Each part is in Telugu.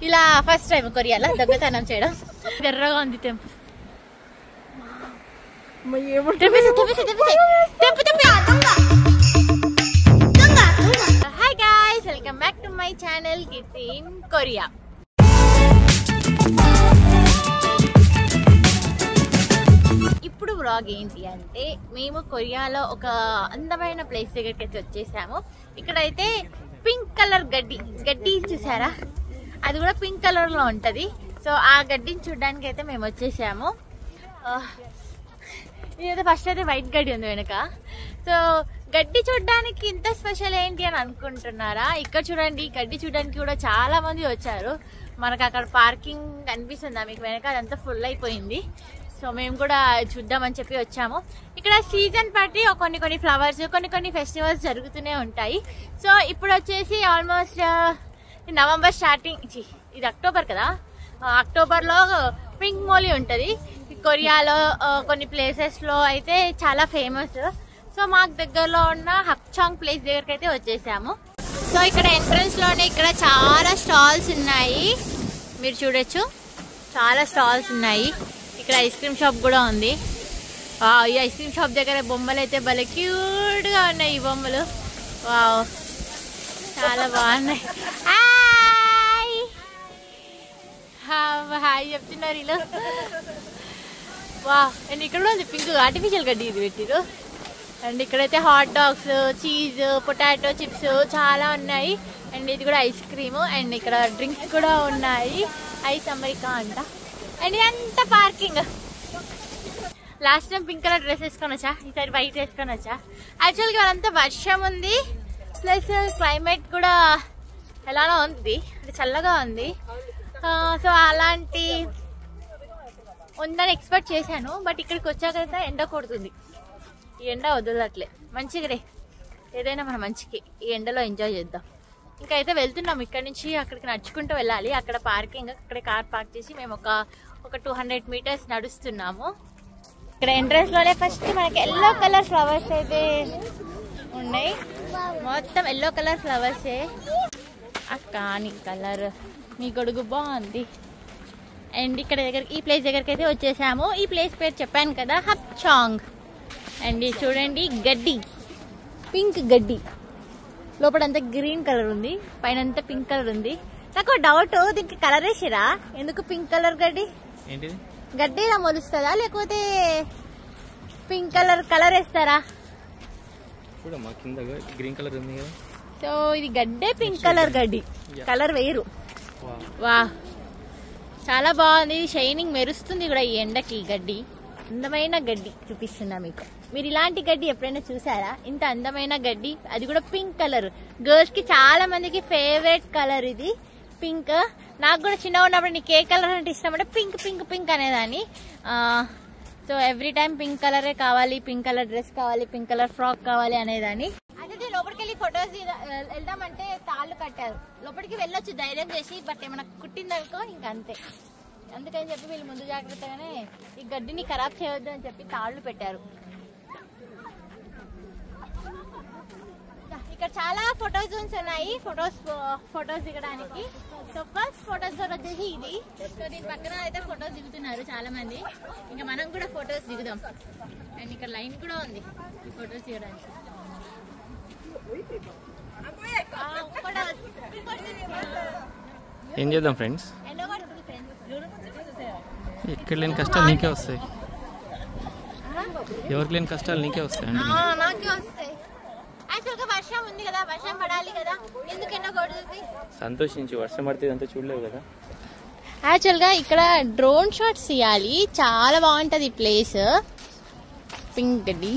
ఇలా ఫస్ట్ టైం కొరియాలో దొంగతనం చేయడం. ఎర్రగా ఉంది temple. Hi guys, welcome back to my channel Keerthi in Korea. ఇప్పుడు వ్లాగ్ ఏంటి అంటే, మేము కొరియాలో ఒక అందమైన ప్లేస్ దగ్గరికి అయితే వచ్చేసాము. ఇక్కడైతే పింక్ కలర్ గడ్డి చూసారా, అది కూడా పింక్ కలర్ లో ఉంటది. సో ఆ గడ్డిని చూడడానికి అయితే మేము వచ్చేసాము. ఇదైతే ఫస్ట్ అయితే వైట్ గడ్డి ఉంది వెనక. సో గడ్డి చూడడానికి ఇంత స్పెషల్ ఏంటి అని అనుకుంటున్నారా? ఇక్కడ చూడండి, గడ్డి చూడడానికి కూడా చాలా మంది వచ్చారు. మనకు అక్కడ పార్కింగ్ కనిపిస్తుందా మీకు వెనక? అదంతా ఫుల్ అయిపోయింది. సో మేము కూడా చూద్దామని చెప్పి వచ్చాము. ఇక్కడ సీజన్ బట్టి కొన్ని ఫ్లవర్స్, కొన్ని ఫెస్టివల్స్ జరుగుతూనే ఉంటాయి. సో ఇప్పుడు వచ్చేసి ఆల్మోస్ట్ నవంబర్ స్టార్టింగ్, ఇది అక్టోబర్ కదా, అక్టోబర్లో పింక్ మోలీ ఉంటుంది కొరియాలో. కొన్ని ప్లేసెస్లో అయితే చాలా ఫేమస్. సో మాకు దగ్గరలో ఉన్న హప్చాంగ్ ప్లేస్ దగ్గరికి అయితే వచ్చేసాము. సో ఇక్కడ ఎంట్రన్స్ లోనే ఇక్కడ చాలా స్టాల్స్ ఉన్నాయి, మీరు చూడొచ్చు. చాలా స్టాల్స్ ఉన్నాయి. ఇక్కడ ఐస్ క్రీమ్ షాప్ కూడా ఉంది. ఈ ఐస్ క్రీమ్ షాప్ దగ్గర బొమ్మలు అయితే భలే క్యూట్ గా ఉన్నాయి. ఈ బొమ్మలు వావ్, చాలా బాగున్నాయి. హాయ్ చెప్తున్నారు వీళ్ళు. వా, అండ్ ఇక్కడ కూడా ఉంది పింక్ ఆర్టిఫిషియల్ గడ్డి ఇది పెట్టిరు. అండ్ ఇక్కడైతే hot dogs, cheese, potato chips చాలా ఉన్నాయి. అండ్ ఇది కూడా ఐస్ క్రీమ్. అండ్ ఇక్కడ డ్రింక్స్ కూడా ఉన్నాయి, ఐస్ అమెరికా అంట. అండ్ ఇదంతా parking. Last time pink colour dress వేసుకొని వచ్చా, ఈసారి వైట్ వేసుకొని వచ్చా. యాక్చువల్గా వాళ్ళంతా వర్షం ఉంది, ప్లస్ క్లైమేట్ కూడా ఎలానో ఉంది, అంటే చల్లగా ఉంది. సో అలాంటి ఉందని ఎక్స్పెక్ట్ చేశాను. బట్ ఇక్కడికి వచ్చాక ఎండ కొడుతుంది. ఈ ఎండ వదలట్లే. మంచిగా ఏదైనా మన మంచికి ఈ ఎండలో ఎంజాయ్ చేద్దాం. ఇంకా అయితే వెళ్తున్నాం. ఇక్కడ నుంచి అక్కడికి నడుచుకుంటూ వెళ్ళాలి. అక్కడ పార్కింగ్, అక్కడ కార్ పార్క్ చేసి మేము ఒక 200 మీటర్స్ నడుస్తున్నాము. ఇక్కడ ఎంట్రన్స్ లోనే ఫస్ట్ మనకి ఎల్లో కలర్ ఫ్లవర్స్ అయితే ఉన్నాయి. మొత్తం ఎల్లో కలర్ ఫ్లవర్సే. కానీ కలర్ మీ గొడుగు బాగుంది. అండ్ ఇక్కడ ఈ ప్లేస్ దగ్గరికి అయితే వచ్చేసాము. ఈ ప్లేస్ పేరు చెప్పాను కదా, హప్చాంగ్. అండ్ చూడండి, గడ్డి, పింక్ గడ్డి. లోపలంతా గ్రీన్ కలర్ ఉంది, పైన అంతా పింక్ కలర్ ఉంది. నాకు డౌట్, దీనికి కలర్ వేసిరా? ఎందుకు పింక్ కలర్ గడ్డి? గడ్డి ఇలా మొలుస్తుందా, లేకపోతే పింక్ కలర్ వేస్తారా? సో ఇది గడ్డే, పింక్ కలర్ గడ్డి, కలర్ వేరు. వా, చాలా బాగుంది. షైనింగ్ మెరుస్తుంది కూడా ఈ ఎండకి. గడ్డి, అందమైన గడ్డి చూపిస్తున్నా మీకు. మీరు ఇలాంటి గడ్డి ఎప్పుడైనా చూసారా? ఇంత అందమైన గడ్డి, అది కూడా పింక్ కలర్. గర్ల్స్ కి చాలా మందికి ఫేవరెట్ కలర్ ఇది పింక్. నాకు కూడా చిన్నగా ఉన్నప్పుడు నీకు ఏ కలర్ అంటే ఇష్టం అంటే పింక్ పింక్ పింక్ అనేదాన్ని. సో ఎవ్రీ టైం పింక్ కలరే కావాలి, పింక్ కలర్ డ్రెస్ కావాలి, పింక్ కలర్ ఫ్రాక్ కావాలి అనేదాన్ని. అయితే లోపలికి వెళ్ళి ఫొటోస్ వెళ్దామంటే తాళ్ళు కట్టారు. లోపలికి వెళ్ళొచ్చు ధైర్యం చేసి, బట్ ఏమైనా కుట్టిందనుకో ఇంకా అంతే. అందుకని చెప్పి వీళ్ళు ముందు జాగ్రత్తగానే ఈ గడ్డిని ఖరాబ్ చేయవద్దు అని చెప్పి తాళ్ళు పెట్టారు. ఇక్కడ చాలా ఫోటో జోన్స్ ఉన్నాయి, ఫొటోస్ దిగడానికి. సో ఫస్ట్ ఫొటోస్ జోన్ వచ్చేసి ఇది. సో దీని పక్కన అయితే ఫొటోస్ దిగుతున్నారు చాలా మంది. ఇంకా మనం కూడా ఫొటోస్ దిగుదాం. అండ్ ఇక్కడ లైన్ కూడా ఉంది ఫొటోస్ దిగడానికి. ఏం చేద్దాం ఫ్రెండ్స్? ఎక్కడ లేని కష్టాలు నీకే వస్తాయి, ఎవరికి లేని కష్టాలు నీకే వస్తాయి. నాకే వస్తాయి. యాక్చువల్గా వర్షం ఉంది కదా, వర్షం పడాలి కదా, ఎందుకు ఎండ కొడుతుంది? సంతోషించి, వర్షం పడితే అంతా చూడలేవు కదా. యాక్చువల్గా ఇక్కడ డ్రోన్ షాట్స్ తీయాలి, చాలా బాగుంటది ఈ ప్లేస్. పింక్ గడ్డి,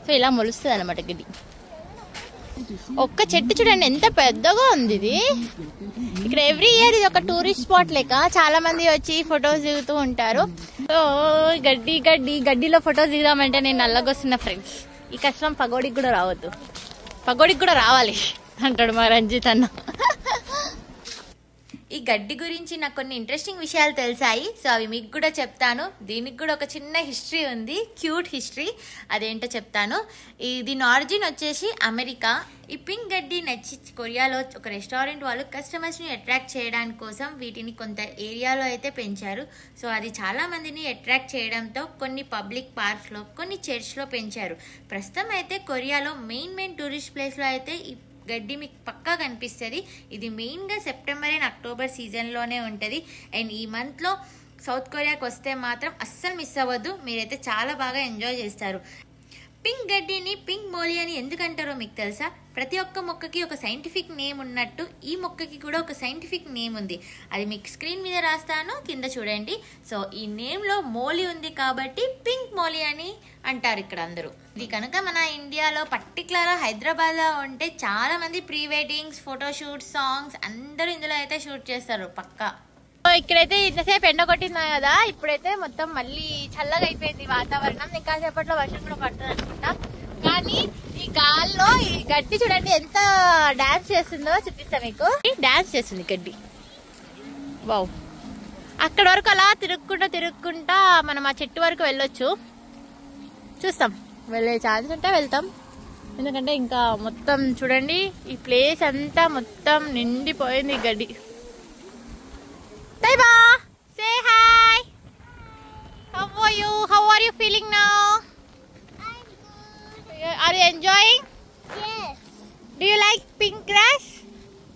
సో ఇలా మొలుస్తుంది అనమాట గడ్డి. ఒక్క చెట్టు చూడండి ఎంత పెద్దగా ఉంది ఇది. ఇక్కడ ఎవ్రీ ఇయర్ ఇది ఒక టూరిస్ట్ స్పాట్ లెక్క చాలా మంది వచ్చి ఫొటోస్ దిగుతూ ఉంటారు. సో గడ్డిలో ఫొటోస్ దిగుదామంటే నేను నల్లగొస్తున్నా ఫ్రెండ్స్. ఈ కష్టం పగోడికి కూడా రావద్దు, పగోడికి కూడా రావాలి అంటాడు మా రంజిత్ అన్న. ఈ గడ్డి గురించి నాకు కొన్ని ఇంట్రెస్టింగ్ విషయాలు తెలిసాయి. సో అవి మీకు కూడా చెప్తాను. దీనికి కూడా ఒక చిన్న హిస్టరీ ఉంది, క్యూట్ హిస్టరీ. అదేంటో చెప్తాను. దీని ఆరిజిన్ వచ్చేసి అమెరికా. ఈ పింక్ గడ్డి నచ్చి కొరియాలో ఒక రెస్టారెంట్ వాళ్ళు కస్టమర్స్ని అట్రాక్ట్ చేయడానికి కోసం వీటిని కొంత ఏరియాలో అయితే పెంచారు. సో అది చాలా మందిని అట్రాక్ట్ చేయడంతో కొన్ని పబ్లిక్ పార్క్స్లో, కొన్ని చర్చ్లో పెంచారు. ప్రస్తుతం అయితే కొరియాలో మెయిన్ టూరిస్ట్ ప్లేస్లో అయితే ఈ గడ్డి మీకు పక్కా కనిపిస్తుంది. ఇది మెయిన్గా సెప్టెంబర్ అండ్ అక్టోబర్ సీజన్లోనే ఉంటుంది. అండ్ ఈ మంత్లో సౌత్ కొరియాకి వస్తే మాత్రం అస్సలు మిస్ అవ్వద్దు. మీరైతే చాలా బాగా ఎంజాయ్ చేస్తారు. పింక్ గడ్డిని పింక్ మోలీ అని ఎందుకంటారో మీకు తెలుసా? ప్రతి ఒక్క మొక్కకి ఒక సైంటిఫిక్ నేమ్ ఉన్నట్టు ఈ మొక్కకి కూడా ఒక సైంటిఫిక్ నేమ్ ఉంది. అది మీకు స్క్రీన్ మీద రాస్తాను, కింద చూడండి. సో ఈ నేమ్లో మోలీ ఉంది కాబట్టి పింక్ మోలీ అని అంటారు ఇక్కడ అందరూ. ఇది కనుక మన ఇండియాలో పర్టికులర్గా హైదరాబాద్లో ఉంటే చాలా మంది ప్రీ వెడ్డింగ్స్, ఫోటోషూట్స్, సాంగ్స్ అందరూ ఇందులో అయితే షూట్ చేస్తారు పక్కా. ఇక్కడైతే ఇంతసేపు ఎండ కొట్టిందా కదా, ఇప్పుడైతే మొత్తం మళ్ళీ చల్లగా అయిపోయింది వాతావరణం. ఇంకా సేపట్లో వర్షం కూడా పడుతుంది అనుకుంటా. కానీ ఈ గాల్లో ఈ గడ్డి చూడండి ఎంత డాన్స్ చేస్తుందో చూపిస్తా మీకు. డాన్స్ చేస్తుంది గడ్డి. వావ్, అక్కడ వరకు అలా తిరుక్కుంటా మనం ఆ చెట్టు వరకు వెళ్ళొచ్చు. చూస్తాం, వెళ్ళే ఛాన్స్ ఉంటే వెళ్తాం. ఎందుకంటే ఇంకా మొత్తం చూడండి ఈ ప్లేస్ అంతా మొత్తం నిండిపోయింది ఈ గడ్డి. Taiba, say hi. How are you feeling now? I'm good. Are you enjoying? Yes. Do you like pink grass?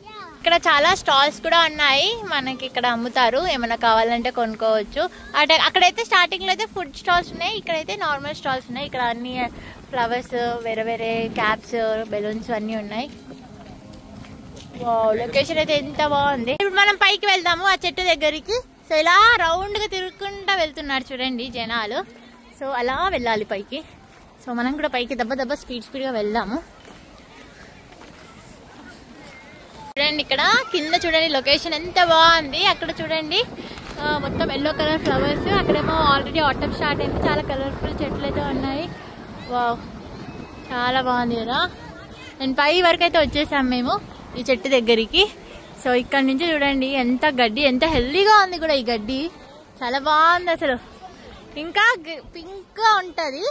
Yeah. ఇక్కడ చాలా స్టాల్స్ కూడా ఉన్నాయి, మనకి ఇక్కడ అమ్ముతారు. ఏమైనా కావాలంటే కొనుక్కోవచ్చు. అంటే అక్కడైతే స్టార్టింగ్ లో అయితే ఫుడ్ స్టాల్స్ ఉన్నాయి, ఇక్కడైతే నార్మల్ స్టాల్స్ ఉన్నాయి. ఇక్కడ అన్ని ఫ్లవర్స్, వేరే క్యాప్స్, బెలూన్స్ అన్నీ ఉన్నాయి. లొకేషన్ అయితే ఎంత బాగుంది. ఇప్పుడు మనం పైకి వెళ్దాము ఆ చెట్టు దగ్గరికి. సో ఇలా రౌండ్ గా తిరుగుకుంటా వెళ్తున్నారు చూడండి జనాలు. సో అలా వెళ్ళాలి పైకి. సో మనం కూడా పైకి దెబ్బ స్పీడ్ గా వెళ్దాము. చూడండి ఇక్కడ కింద చూడండి లొకేషన్ ఎంత బాగుంది. అక్కడ చూడండి మొత్తం ఎల్లో కలర్ ఫ్లవర్స్, అక్కడేమో ఆల్రెడీ ఆటమ్ స్టార్ట్ అయింది. చాలా కలర్ఫుల్ చెట్లు అయితే ఉన్నాయి. వావ్, చాలా బాగుంది కదా. నేను పై వరకు అయితే వచ్చేసాం మేము ఈ చెట్టు దగ్గరికి. సో ఇక్కడ నుంచి చూడండి ఎంత గడ్డి, ఎంత హెల్దీగా ఉంది కూడా ఈ గడ్డి. చాలా బాగుంది అసలు. ఇంకా పింక్ గా ఉంటది,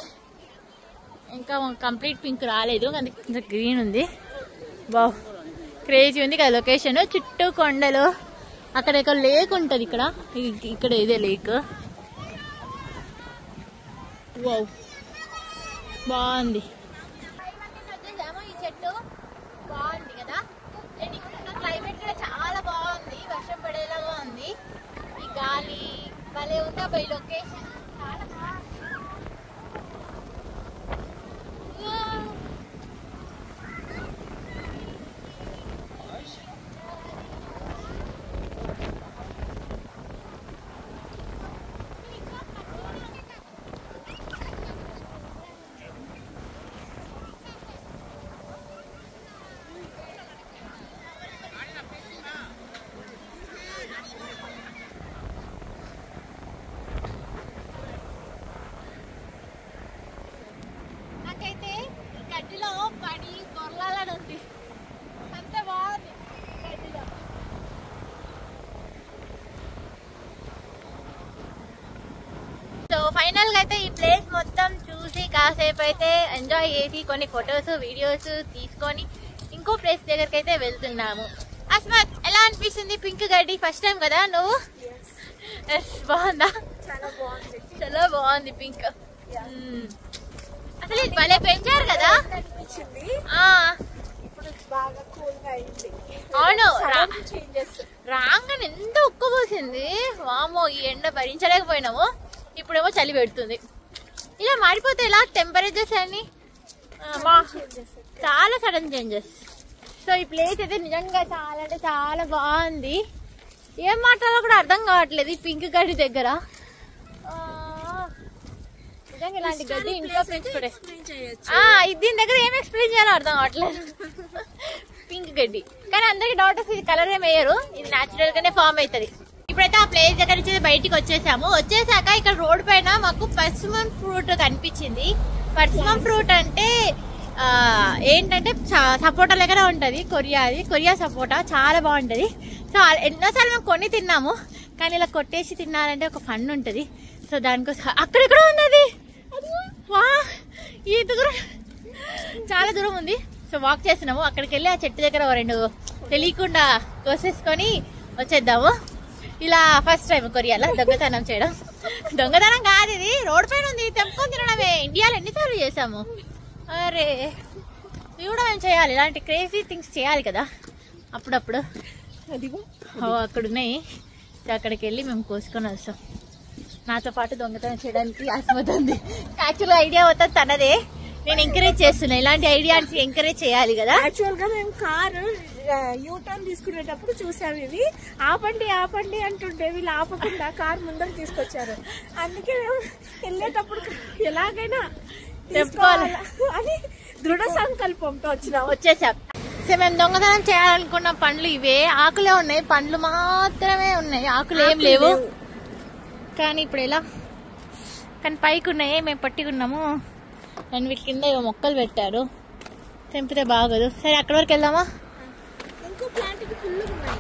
ఇంకా కంప్లీట్ పింక్ రాలేదు, అందుకే గ్రీన్ ఉంది. బావ్, క్రేజీ ఉంది కదా లొకేషన్. చుట్టూ కొండలు, అక్కడ ఒక లేక్ ఉంటది. ఇక్కడ ఇదే లేక్. వావ్, బాగుంది. ఈ చెట్టు బాగుంది కదా. క్లైమేట్ కూడా చాలా బాగుంది, వర్షం పడేలాగా ఉంది. ఈ గాలి భలే ఉంది. అబ్బాయి లొకేషన్ చాలా బాగుంది. నాకైతే ఈ గడ్డిలో పడి దొరలాలని ఉంది, అంత బాగుంది గడ్డిలో. సో ఫైనల్ గా అయితే ఈ ప్లేస్ మొత్తం చూసి కాసేపు అయితే ఎంజాయ్ చేసి కొన్ని ఫొటోస్, వీడియోస్ తీసుకొని ఇంకో ప్లేస్ దగ్గరికి అయితే వెళ్తున్నాము. అస్మత్, ఎలా అనిపిస్తుంది పింక్ గడ్డి? ఫస్ట్ టైం కదా నువ్వు? బాగుందా? చాలా బాగుంది పింక్. అసలు ఇది భలే పెంచారు కదా. అవును, రాగానే ఎంత ఉక్కబోసింది. వామో, ఈ ఎండ భరించలేకపోయినాము. ఇప్పుడేమో చలి పెడుతుంది. ఇలా మారిపోతే ఎలా టెంపరేచర్స్ అన్ని? చాలా సడన్ చేంజెస్. సో ఈ ప్లేస్ అయితే నిజంగా చాలా అంటే చాలా బాగుంది. ఏం మాట్లాడాలో కూడా అర్థం కావట్లేదు ఈ పింక్ గడ్డి దగ్గర. నిజంగా ఇలాంటి గడ్డి ఇంట్లో పెంచుకోడే. దీని దగ్గర ఏం ఎక్స్ప్లెయిన్ చేయాలో అర్థం కావట్లేదు. పింక్ గడ్డి కానీ అందరికి డౌట్ ఇది కలర్ ఏం వేయరు, ఇది న్యాచురల్ గానే ఫామ్ అవుతుంది. ఇప్పుడైతే ఆ ప్లేస్ దగ్గర నుంచి బయటికి వచ్చేసాము. వచ్చేసాక ఇక్కడ రోడ్ పైన మాకు పర్సిమన్ ఫ్రూట్ కనిపించింది. పర్సిమన్ ఫ్రూట్ అంటే ఏంటంటే సపోటా లెక్కనే ఉంటుంది కొరియా సపోటా చాలా బాగుంటుంది. సో ఎన్నోసార్లు మేము కొని తిన్నాము, కానీ ఇలా కొట్టేసి తినాలంటే ఒక ఫన్ ఉంటుంది. సో దానికోసం అక్కడెక్కడ ఉన్నది, వా ఈ దూరం చాలా దూరం ఉంది. సో వాక్ చేస్తున్నాము, అక్కడికి వెళ్ళి ఆ చెట్టు దగ్గర 2 తెలియకుండా కోసేసుకొని వచ్చేద్దాము. ఇలా ఫస్ట్ టైం కొరియాలో దొంగతనం చేయడం. దొంగతనం కాదు, ఇది రోడ్ పైన ఉంది, తెంపుకొని తినడమే. ఇండియాలో ఎన్నిసార్లు చేసాము. అరే ఇవి కూడా మేము చేయాలి, ఇలాంటి క్రేజీ థింగ్స్ చేయాలి కదా అప్పుడప్పుడు. అక్కడ ఉన్నాయి, అక్కడికి వెళ్ళి మేము కోసుకొని వస్తాం. నాతో పాటు దొంగతనం చేయడానికి ఆశమవుతుంది. యాక్చువల్గా ఐడియా అవుతుంది తనదే, నేను ఎంకరేజ్ చేస్తున్నా. ఇలాంటి ఐడియాస్ ఎంకరేజ్ చేయాలి కదా. యాక్చువల్ గా మేము కారు యూటర్న్ తీసుకునేటప్పుడు చూసాము, ఇవి ఆపండి ఆపండి అంటుంటే వీళ్ళు ఆపకుండా కారు ముందరకు తీసుకొచ్చారు. అందుకే మేము వెళ్ళేటప్పుడు ఎలాగైనా తెప్పుకోవాలి అని దృఢ సంకల్పంతో వచ్చేసాం. సో మేము దొంగతనం చేయాలనుకున్న పండ్లు ఇవే, ఆకులే ఉన్నాయి, పండ్లు మాత్రమే ఉన్నాయి, ఆకులు ఏం లేవు. కానీ ఇప్పుడు ఎలా, కానీ పైకి ఉన్నాయి, మేము పట్టుకున్నాము. అండ్ వీటి కింద ఇవో మొక్కలు పెట్టారు, తెంపితే బాగోదు. సరే అక్కడి వరకు వెళ్దామా? ఇంకో ప్లాంట్ ఫుల్ ఉన్నాయి.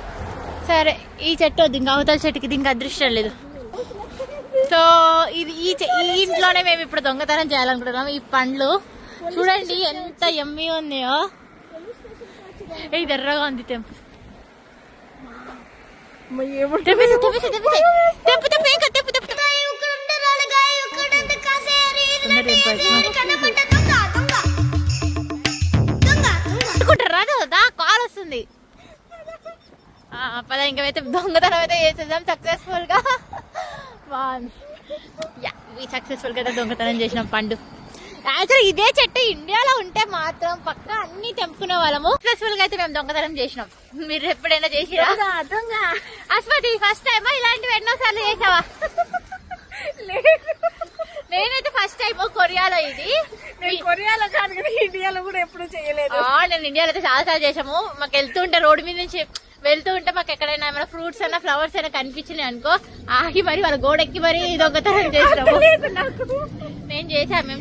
సరే ఈ చెట్టు వద్దు, ఇంకా అవతల చెట్టుకి దీనికి అదృష్టం లేదు. సో ఇది ఈ ఇంట్లోనే మేము ఇప్పుడు దొంగతనం చేయాలనుకుంటున్నాం. ఈ పండ్లు చూడండి ఎంత యమ్మీ ఉన్నాయో. ఇది ఎర్రగా ఉంది, తెంపు రాదా కాల్ వస్తుంది. పద ఇంకైతే దొంగతనం అయితే చేసేద్దాం సక్సెస్ఫుల్ గా. సక్సెస్ఫుల్ గా దొంగతనం చేసినాం పండు. యాక్చువల్ ఇదే చెట్టు ఇండియాలో ఉంటే మాత్రం పక్క అన్ని తెంపుకునే వాళ్ళము. సక్సెస్ఫుల్ గా అయితే మేము దొంగతనం చేసినాం. మీరు ఎప్పుడైనా చేసిరా? అస్మతి ఫస్ట్ టైమా ఇలాంటివి ఎన్నోసార్లు చేసావా? నేనైతే ఫస్ట్ టైం కొరియాలో. ఇది కొరియాలో కాదు కదా, ఇండియాలో కూడా ఎప్పుడు చేయలేదు. నేను ఇండియాలో అయితే చాలా సార్లు చేసాము. మాకు వెళ్తుంటే రోడ్డు మీద నుంచి వెళ్తూ ఉంటే మాకు ఎక్కడైనా ఏమైనా ఫ్రూట్స్ అయినా ఫ్లవర్స్ అయినా కనిపించినాయి అనుకో, ఆగి మరి వాళ్ళ గోడెక్కి మరి దొంగతనం చేసినాము. మేము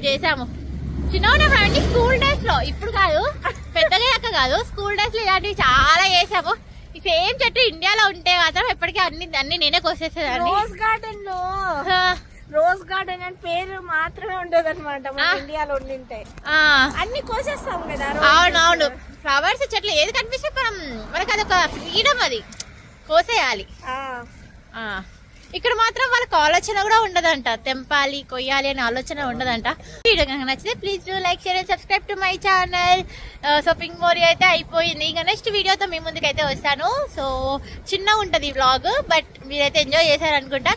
చేసాము చిన్నగా స్కూల్ డేస్ లో, ఇప్పుడు కాదు, పెద్దగా అక్క కాదు, స్కూల్ డేస్ లో ఇలాంటివి చాలా చేసాము. ఈ సేమ్ చెట్టు ఇండియాలో ఉంటే మాత్రం ఎప్పటికీ అన్ని నేనే కోసేసేదాన్ని. రోజ్ గార్డెన్ అని పేరు మాత్రమే ఉండదు అనమాట, ఇండియాలో ఉండింటే అన్ని కోసేస్తాం కదా. అవునవును, ఫ్లవర్స్ చెట్లు ఏది కనిపిస్తే మనకి అదొక ఫ్రీడమ్, అది కోసేయాలి. ఇక్కడ మాత్రం వాళ్ళకి ఆలోచన కూడా ఉండదంట, తెంపాలి కొయ్యాలి అనే ఆలోచన ఉండదంట. వీడియో కనుక నచ్చితే please do like, share and subscribe to my channel. So pink mori అయితే అయిపోయింది, ఇంకా నెక్స్ట్ వీడియోతో మీ ముందుకైతే వస్తాను. సో చిన్నగా ఉంటది ఈ వ్లాగ్, బట్ మీరైతే ఎంజాయ్ చేశారనుకుంటా.